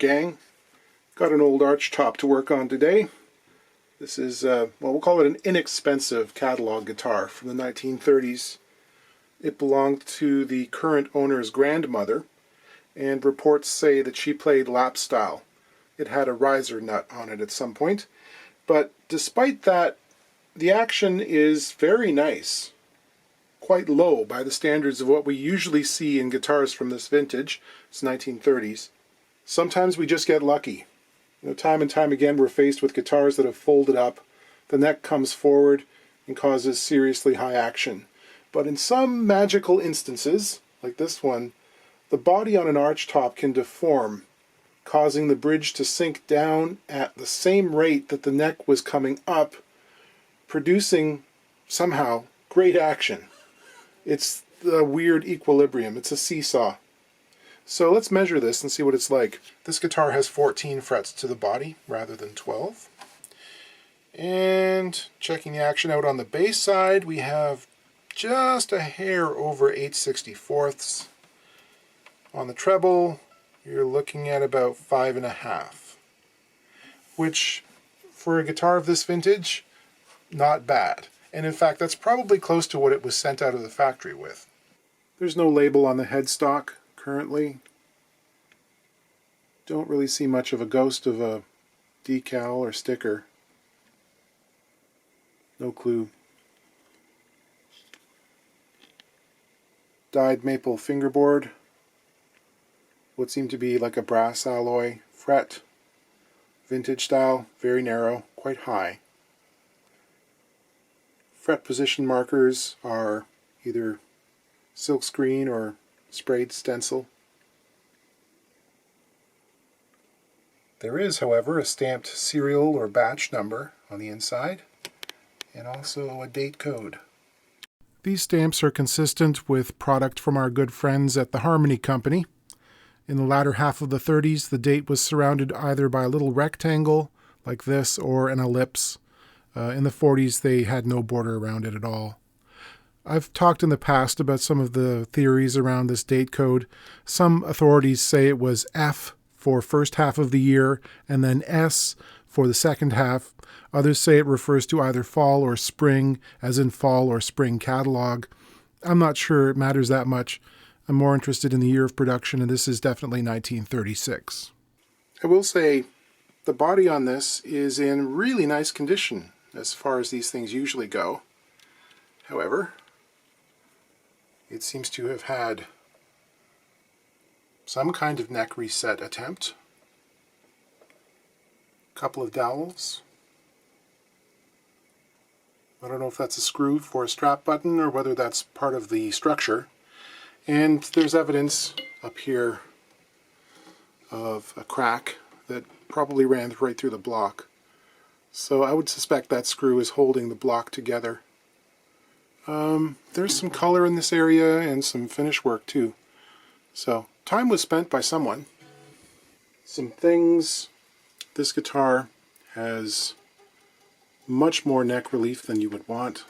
gang. Got an old Archtop to work on today. This is, well, we'll call it an inexpensive catalog guitar from the 1930s. It belonged to the current owner's grandmother, and reports say that she played lap style. It had a riser nut on it at some point, but despite that, the action is very nice. Quite low by the standards of what we usually see in guitars from this vintage. It's 1930s. Sometimes we just get lucky. Time and time again we're faced with guitars that have folded up, the neck comes forward and causes seriously high action. But in some magical instances, like this one, the body on an Archtop can deform, causing the bridge to sink down at the same rate that the neck was coming up, producing somehow great action. It's the weird equilibrium. It's a seesaw. So let's measure this and see what it's like. This guitar has 14 frets to the body rather than 12. And checking the action out on the bass side, we have just a hair over 8/64. On the treble, you're looking at about 5.5, which for a guitar of this vintage, not bad. And in fact, that's probably close to what it was sent out of the factory with. There's no label on the headstock currently. Don't really see much of a ghost of a decal or sticker. No clue. Dyed maple fingerboard. What seemed to be like a brass alloy fret. Vintage style, very narrow, quite high. Fret position markers are either silkscreen or sprayed stencil. There is, however, a stamped serial or batch number on the inside, and also a date code. These stamps are consistent with product from our good friends at the Harmony Company. In the latter half of the 30s, the date was surrounded either by a little rectangle, like this, or an ellipse. In the 40s, they had no border around it at all. I've talked in the past about some of the theories around this date code. Some authorities say it was F for first half of the year, and then S for the second half. Others say it refers to either fall or spring, as in fall or spring catalog. I'm not sure it matters that much. I'm more interested in the year of production, and this is definitely 1936. I will say the body on this is in really nice condition as far as these things usually go. However, it seems to have had some kind of neck reset attempt. A couple of dowels. I don't know if that's a screw for a strap button or whether that's part of the structure. And there's evidence up here of a crack that probably ran right through the block. So I would suspect that screw is holding the block together. There's some color in this area and some finish work too. So time was spent by someone. Some things. This guitar has much more neck relief than you would want.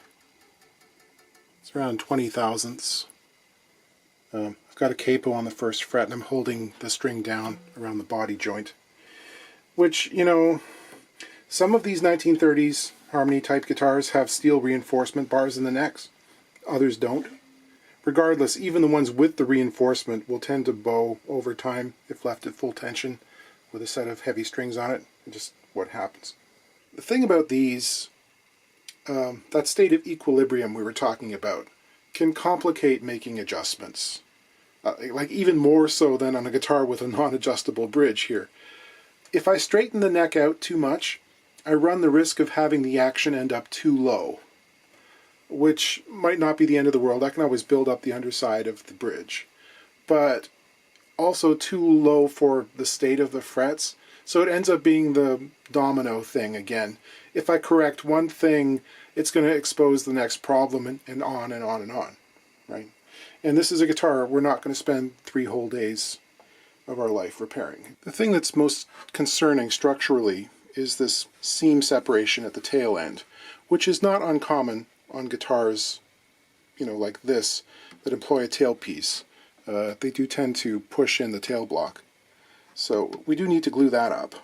It's around 20 thousandths. I've got a capo on the first fret and I'm holding the string down around the body joint. Which, you know, some of these 1930s Harmony type guitars have steel reinforcement bars in the necks. Others don't. Regardless, even the ones with the reinforcement will tend to bow over time if left at full tension with a set of heavy strings on it. Just what happens. The thing about these, that state of equilibrium we were talking about, can complicate making adjustments. Like even more so than on a guitar with a non-adjustable bridge here. If I straighten the neck out too much, I run the risk of having the action end up too low, which might not be the end of the world. I can always build up the underside of the bridge, but also too low for the state of the frets, so it ends up being the domino thing again. If I correct one thing, it's going to expose the next problem, and on and on and on, right? And this is a guitar we're not going to spend 3 whole days of our life repairing. The thing that's most concerning structurally is this seam separation at the tail end, which is not uncommon on guitars, you know, like this, that employ a tailpiece. They do tend to push in the tail block. So we do need to glue that up.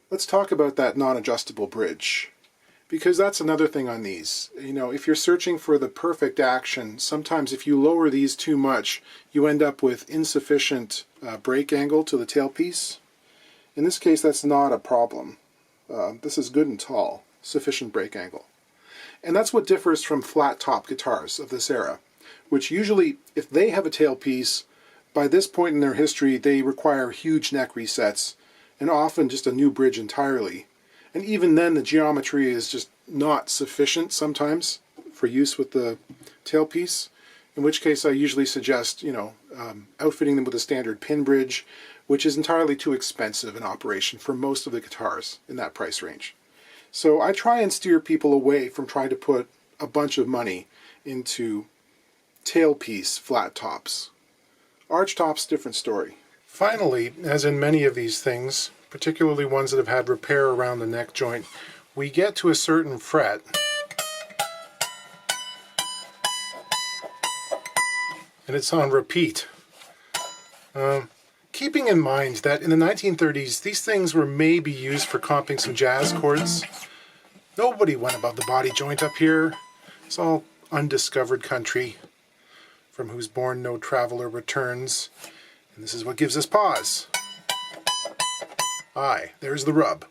Let's talk about that non-adjustable bridge, because that's another thing on these. You know, if you're searching for the perfect action, sometimes if you lower these too much, you end up with insufficient brake angle to the tailpiece. In this case, that's not a problem. This is good and tall, sufficient brake angle. And that's what differs from flat top guitars of this era, which usually, if they have a tailpiece, by this point in their history, they require huge neck resets, and often just a new bridge entirely. And even then, the geometry is just not sufficient sometimes for use with the tailpiece, in which case I usually suggest, outfitting them with a standard pin bridge, which is entirely too expensive in operation for most of the guitars in that price range. So I try and steer people away from trying to put a bunch of money into tailpiece flat tops. Archtop's different story. Finally, as in many of these things, particularly ones that have had repair around the neck joint, we get to a certain fret and it's on repeat. Keeping in mind that in the 1930s, these things were maybe used for comping some jazz chords. Nobody went above the body joint up here. It's all undiscovered country, from whose bourne no traveler returns. And this is what gives us pause. Aye, there's the rub.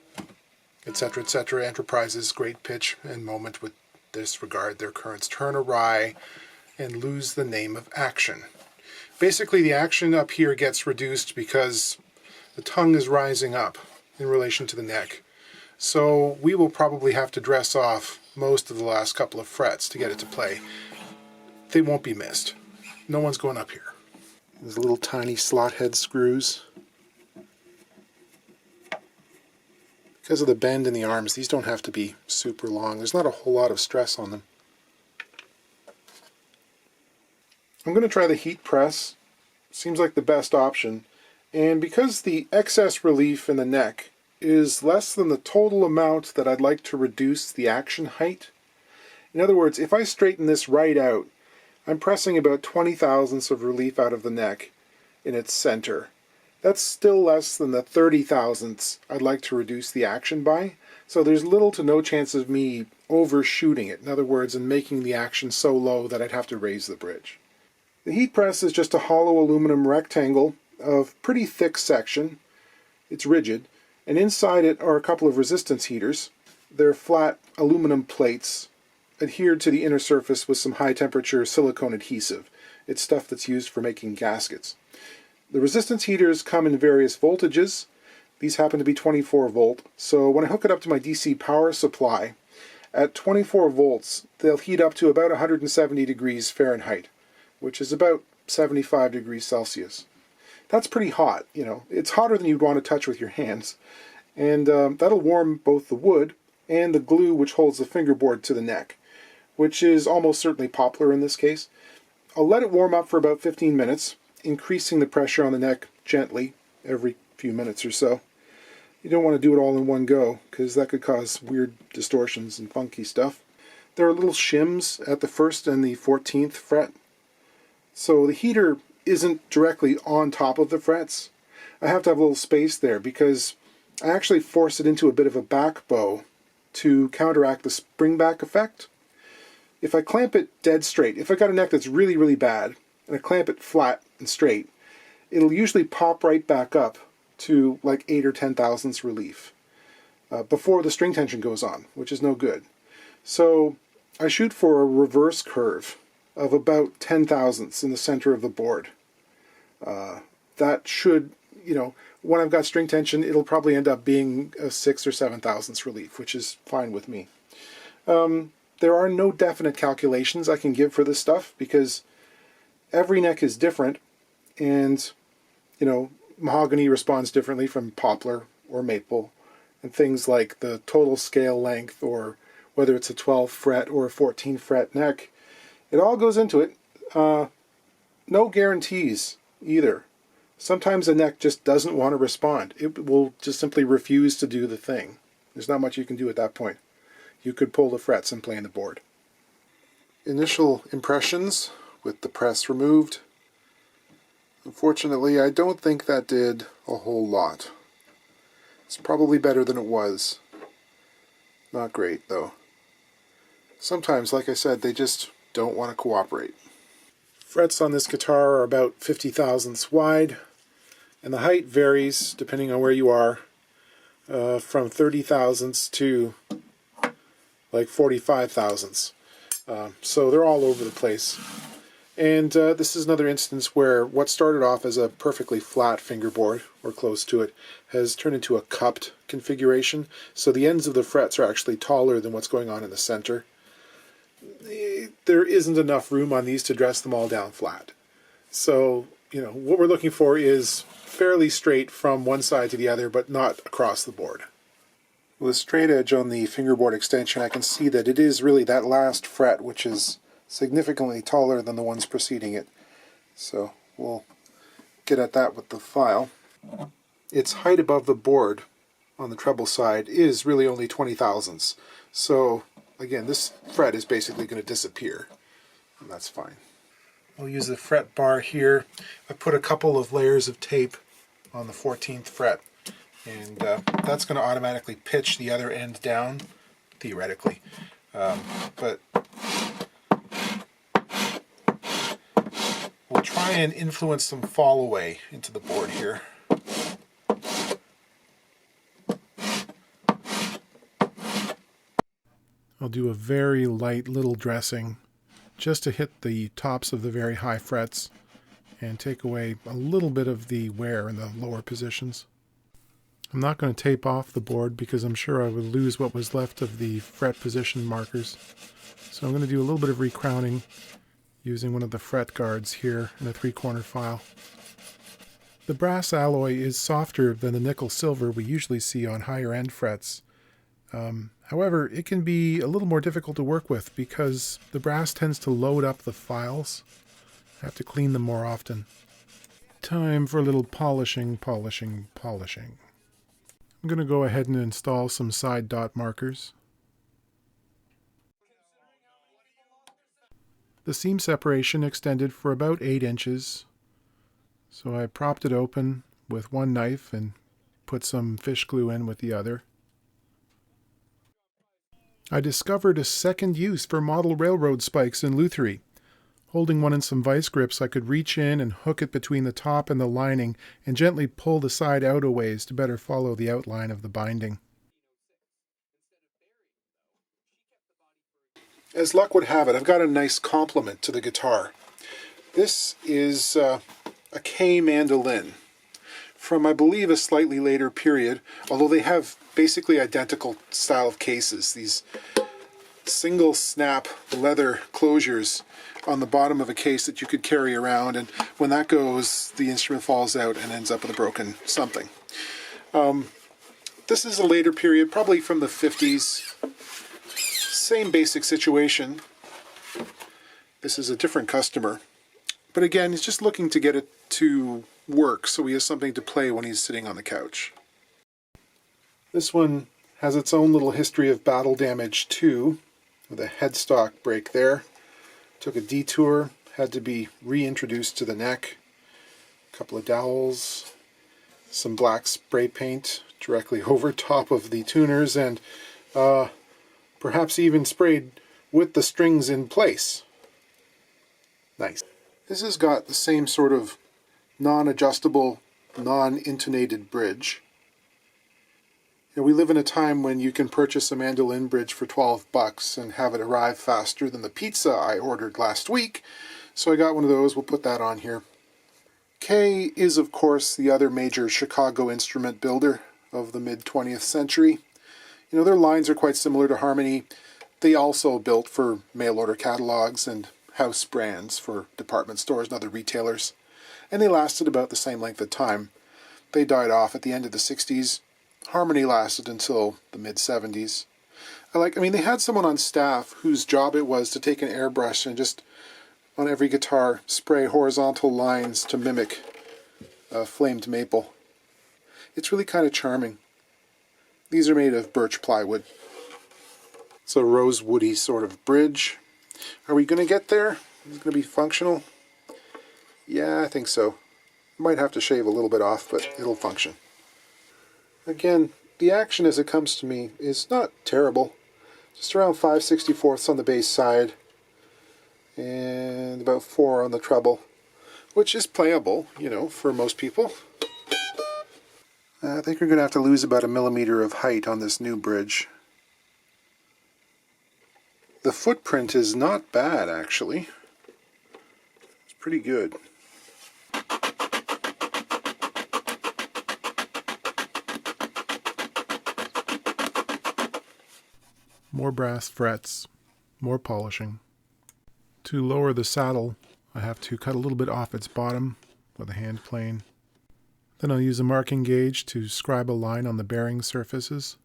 Etc., etc. Enterprises, great pitch and moment with disregard their currents turn awry and lose the name of action. Basically, the action up here gets reduced because the tongue is rising up in relation to the neck. So we will probably have to dress off most of the last couple of frets to get it to play. They won't be missed. No one's going up here. These little tiny slot head screws. Because of the bend in the arms, these don't have to be super long. There's not a whole lot of stress on them. I'm going to try the heat press. Seems like the best option. And because the excess relief in the neck is less than the total amount that I'd like to reduce the action height. In other words, if I straighten this right out, I'm pressing about 20 thousandths of relief out of the neck in its center. That's still less than the 30 thousandths I'd like to reduce the action by, so there's little to no chance of me overshooting it, in other words, and making the action so low that I'd have to raise the bridge. The heat press is just a hollow aluminum rectangle of pretty thick section. It's rigid, and inside it are a couple of resistance heaters. They're flat aluminum plates adhered to the inner surface with some high temperature silicone adhesive. It's stuff that's used for making gaskets. The resistance heaters come in various voltages. These happen to be 24 volt, so when I hook it up to my DC power supply, at 24 volts they'll heat up to about 170 degrees Fahrenheit, which is about 75 degrees Celsius. That's pretty hot, It's hotter than you'd want to touch with your hands. And that'll warm both the wood and the glue which holds the fingerboard to the neck, which is almost certainly poplar in this case. I'll let it warm up for about 15 minutes, increasing the pressure on the neck gently every few minutes or so. You don't want to do it all in one go, because that could cause weird distortions and funky stuff. There are little shims at the 1st and the 14th fret, so the heater isn't directly on top of the frets. I have to have a little space there because I actually force it into a bit of a back bow to counteract the spring-back effect. If I clamp it dead straight, if I got a neck that's really, really bad, and I clamp it flat and straight, it'll usually pop right back up to like 8 or 10 thousandths relief before the string tension goes on, which is no good. So I shoot for a reverse curve of about 10 thousandths in the center of the board. That should, when I've got string tension, it'll probably end up being a 6 or 7 thousandths relief, which is fine with me. There are no definite calculations I can give for this stuff because every neck is different, and mahogany responds differently from poplar or maple, and things like the total scale length or whether it's a 12 fret or a 14 fret neck, it all goes into it. No guarantees either. Sometimes a neck just doesn't want to respond. It will just simply refuse to do the thing. There's not much you can do at that point. You could pull the frets and play on the board. Initial impressions with the press removed. Unfortunately, I don't think that did a whole lot. It's probably better than it was. Not great, though. Sometimes, like I said, they just don't want to cooperate. Frets on this guitar are about 50 thousandths wide, and the height varies depending on where you are, from 30 thousandths to like 45 thousandths. So they're all over the place. And this is another instance where what started off as a perfectly flat fingerboard, or close to it, has turned into a cupped configuration. So the ends of the frets are actually taller than what's going on in the center. There isn't enough room on these to dress them all down flat. So, what we're looking for is fairly straight from one side to the other, but not across the board. With a straight edge on the fingerboard extension, I can see that it is really that last fret, which is significantly taller than the ones preceding it. So we'll get at that with the file. Its height above the board on the treble side is really only 20 thousandths. So again, this fret is basically going to disappear, and that's fine. I'll use the fret bar here. I put a couple of layers of tape on the 14th fret, and that's going to automatically pitch the other end down, theoretically. But we'll try and influence some fall away into the board here. I'll do a very light little dressing just to hit the tops of the very high frets and take away a little bit of the wear in the lower positions. I'm not going to tape off the board because I'm sure I would lose what was left of the fret position markers. So I'm going to do a little bit of recrowning using one of the fret guards here in a 3-corner file. The brass alloy is softer than the nickel silver we usually see on higher end frets. However, it can be a little more difficult to work with because the brass tends to load up the files. I have to clean them more often. Time for a little polishing. I'm going to go ahead and install some side dot markers. The seam separation extended for about 8 inches, so I propped it open with one knife and put some fish glue in with the other. I discovered a second use for model railroad spikes in lutherie. Holding one in some vice grips, I could reach in and hook it between the top and the lining and gently pull the side out a ways to better follow the outline of the binding. As luck would have it, I've got a nice complement to the guitar. This is a K Mandolin from, I believe, a slightly later period, although they have basically identical style of cases. These single snap leather closures on the bottom of a case that you could carry around, and when that goes, the instrument falls out and ends up with a broken something. This is a later period, probably from the 50s. Same basic situation. This is a different customer. But again, he's just looking to get it to work so he has something to play when he's sitting on the couch. This one has its own little history of battle damage too, with a headstock break there. Took a detour, had to be reintroduced to the neck. A couple of dowels, some black spray paint directly over top of the tuners, and perhaps even sprayed with the strings in place. Nice. This has got the same sort of non-adjustable, non-intonated bridge. We live in a time when you can purchase a mandolin bridge for $12 and have it arrive faster than the pizza I ordered last week, so I got one of those. We'll put that on here. K is, of course, the other major Chicago instrument builder of the mid-20th century. Their lines are quite similar to Harmony. They also built for mail-order catalogs and house brands for department stores and other retailers, and they lasted about the same length of time. They died off at the end of the 60s. Harmony lasted until the mid-70s. They had someone on staff whose job it was to take an airbrush and just, on every guitar, spray horizontal lines to mimic flamed maple. It's really kind of charming. These are made of birch plywood. It's a rosewoody sort of bridge. Are we going to get there? Is it going to be functional? Yeah, I think so. Might have to shave a little bit off, but it'll function. Again, the action as it comes to me is not terrible. Just around 5/64 on the bass side and about 4 on the treble, which is playable, you know, for most people. I think we're going to have to lose about 1 millimeter of height on this new bridge. The footprint is not bad, actually. It's pretty good. More brass frets, more polishing. To lower the saddle, I have to cut a little bit off its bottom with a hand plane. Then I'll use a marking gauge to scribe a line on the bearing surfaces.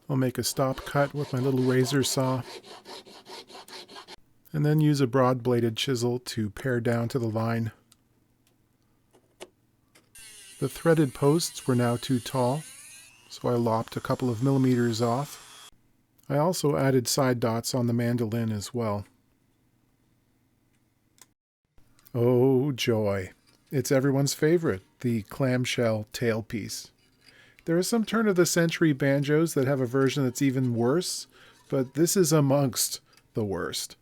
I'll make a stop cut with my little razor saw, and then use a broad-bladed chisel to pare down to the line. The threaded posts were now too tall, so I lopped a couple of millimeters off. I also added side dots on the mandolin as well. Oh joy! It's everyone's favorite, the clamshell tailpiece. There are some turn-of-the-century banjos that have a version that's even worse, but this is amongst the worst.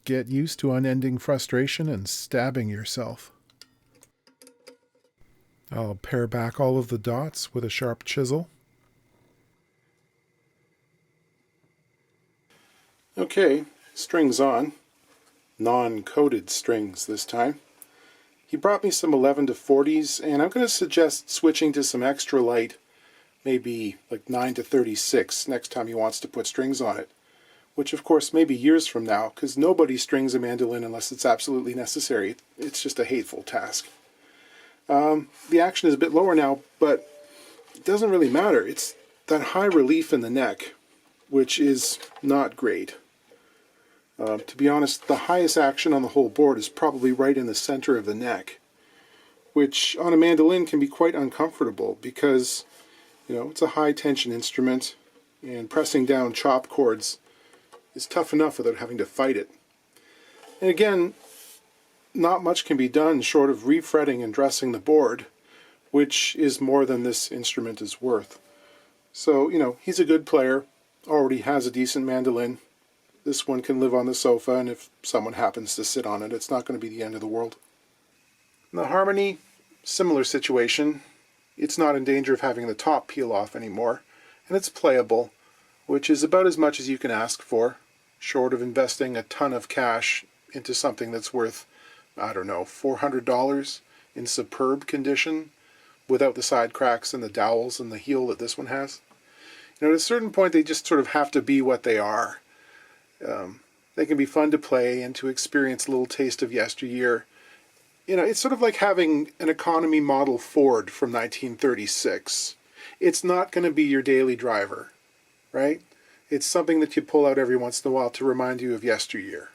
Get used to unending frustration and stabbing yourself. I'll pare back all of the dots with a sharp chisel. Okay, strings on. Non-coated strings this time. He brought me some 11 to 40's, and I'm going to suggest switching to some extra light, maybe like 9 to 36 next time he wants to put strings on it. Which of course may be years from now, because nobody strings a mandolin unless it's absolutely necessary. It's just a hateful task. The action is a bit lower now, but it doesn't really matter. It's that high relief in the neck, which is not great. To be honest, the highest action on the whole board is probably right in the center of the neck, which on a mandolin can be quite uncomfortable because, you know, it's a high tension instrument and pressing down chop chords is tough enough without having to fight it. And again, not much can be done short of refretting and dressing the board, which is more than this instrument is worth. So, you know, he's a good player, already has a decent mandolin. This one can live on the sofa, and if someone happens to sit on it, it's not going to be the end of the world. The harmony, similar situation. It's not in danger of having the top peel off anymore, and it's playable, which is about as much as you can ask for, short of investing a ton of cash into something that's worth, I don't know, $400 in superb condition, without the side cracks and the dowels and the heel that this one has. You know, at a certain point they just sort of have to be what they are. They can be fun to play and to experience a little taste of yesteryear. You know, it's sort of like having an economy model Ford from 1936. It's not going to be your daily driver, right? It's something that you pull out every once in a while to remind you of yesteryear.